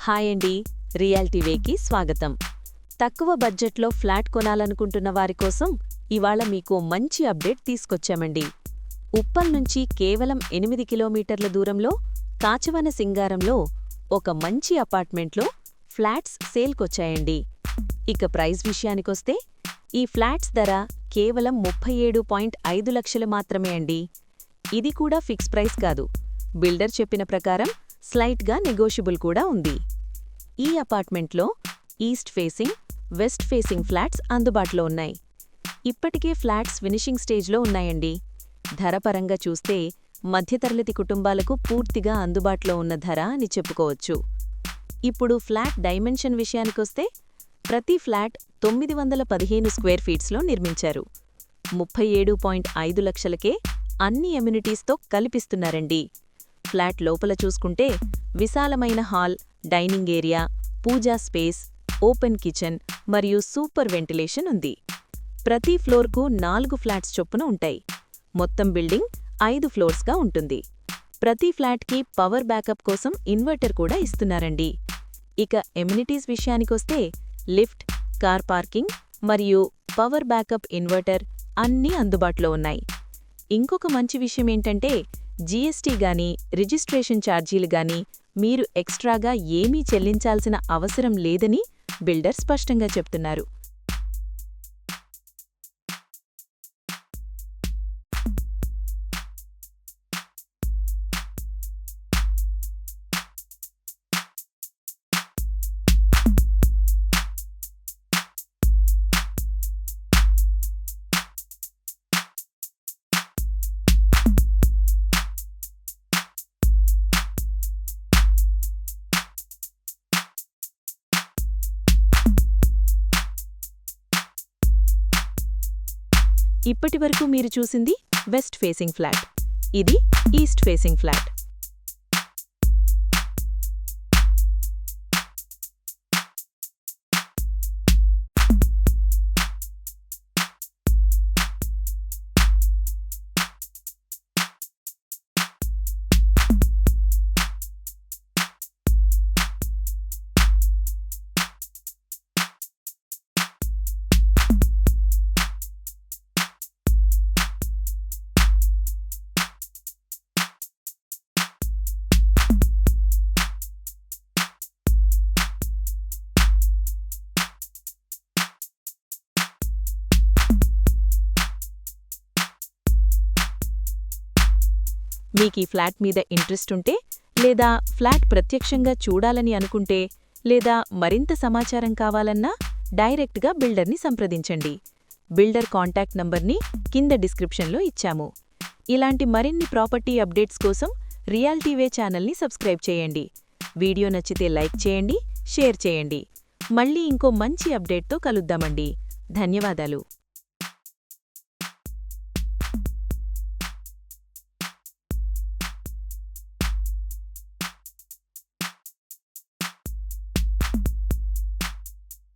Hi అండి, రియాలిటీవేకి స్వాగతం. తక్కువ బడ్జెట్లో ఫ్లాట్ కొనాలనుకుంటున్న వారి కోసం ఇవాళ మీకు మంచి అప్డేట్ తీసుకొచ్చామండి. ఉప్పల్ నుంచి కేవలం 8 కిలోమీటర్ల దూరంలో కాచవన సింగారంలో ఒక మంచి అపార్ట్మెంట్లో ఫ్లాట్స్ సేల్కొచ్చాయండి. ఇక ప్రైస్ విషయానికొస్తే ఈ ఫ్లాట్స్ ధర కేవలం 37.5 లక్షలు మాత్రమే అండి. ఇది కూడా ఫిక్స్ ప్రైస్ కాదు. బిల్డర్ చెప్పిన ప్రకారం స్లైట్గా నెగోషియబుల్ కూడా ఉంది. ఈ అపార్ట్మెంట్లో east facing, west facing flats అందుబాటులో ఉన్నాయి. ఇప్పటికే ఫ్లాట్స్ ఫినిషింగ్ స్టేజ్లో ఉన్నాయండి. ధర పరంగా చూస్తే మధ్యతరగతి కుటుంబాలకు పూర్తిగా అందుబాటులో ఉన్న ధర అని చెప్పుకోవచ్చు. ఇప్పుడు ఫ్లాట్ డైమెన్షన్ విషయానికొస్తే ప్రతి ఫ్లాట్ 915 స్క్వేర్ ఫీట్స్లో నిర్మించారు. 37.5 లక్షలకే అన్ని ఎమ్యూనిటీస్తో కల్పిస్తున్నారండి. ఫ్లాట్ లోపల చూసుకుంటే విశాలమైన హాల్, డైనింగ్ ఏరియా, పూజా స్పేస్, ఓపెన్ కిచెన్ మరియు సూపర్ వెంటిలేషన్ ఉంది. ప్రతి ఫ్లోర్కు 4 ఫ్లాట్స్ చొప్పున ఉంటాయి. మొత్తం బిల్డింగ్ 5 ఫ్లోర్స్గా ఉంటుంది. ప్రతి ఫ్లాట్కి పవర్ బ్యాకప్ కోసం ఇన్వర్టర్ కూడా ఇస్తున్నారండి. ఇక ఎమ్యూనిటీస్ విషయానికొస్తే లిఫ్ట్, కార్ పార్కింగ్ మరియు పవర్ బ్యాకప్ ఇన్వర్టర్ అన్నీ అందుబాటులో ఉన్నాయి. ఇంకొక మంచి విషయమేంటంటే జీఎస్టీ గానీ, రిజిస్ట్రేషన్ ఛార్జీలు గానీ మీరు ఎక్స్ట్రాగా ఏమీ చెల్లించాల్సిన అవసరం లేదని బిల్డర్ స్పష్టంగా చెప్తున్నారు. ఇప్పటివరకు మీరు చూసింది వెస్ట్ ఫేసింగ్ ఫ్లాట్, ఇది ఈస్ట్ ఫేసింగ్ ఫ్లాట్. మీకీ ఫ్లాట్ మీద ఇంట్రెస్ట్ ఉంటే, లేదా ఫ్లాట్ ప్రత్యక్షంగా చూడాలని అనుకుంటే, లేదా మరింత సమాచారం కావాలన్నా డైరెక్ట్గా బిల్డర్ని సంప్రదించండి. బిల్డర్ కాంటాక్ట్ నంబర్ని కింద డిస్క్రిప్షన్లో ఇచ్చాము. ఇలాంటి మరిన్ని ప్రాపర్టీ అప్డేట్స్ కోసం రియాలిటీవే ఛానల్ని సబ్స్క్రైబ్ చేయండి. వీడియో నచ్చితే లైక్ చేయండి, షేర్ చేయండి. మళ్ళీ ఇంకో మంచి అప్డేట్తో కలుద్దామండి. ధన్యవాదాలు.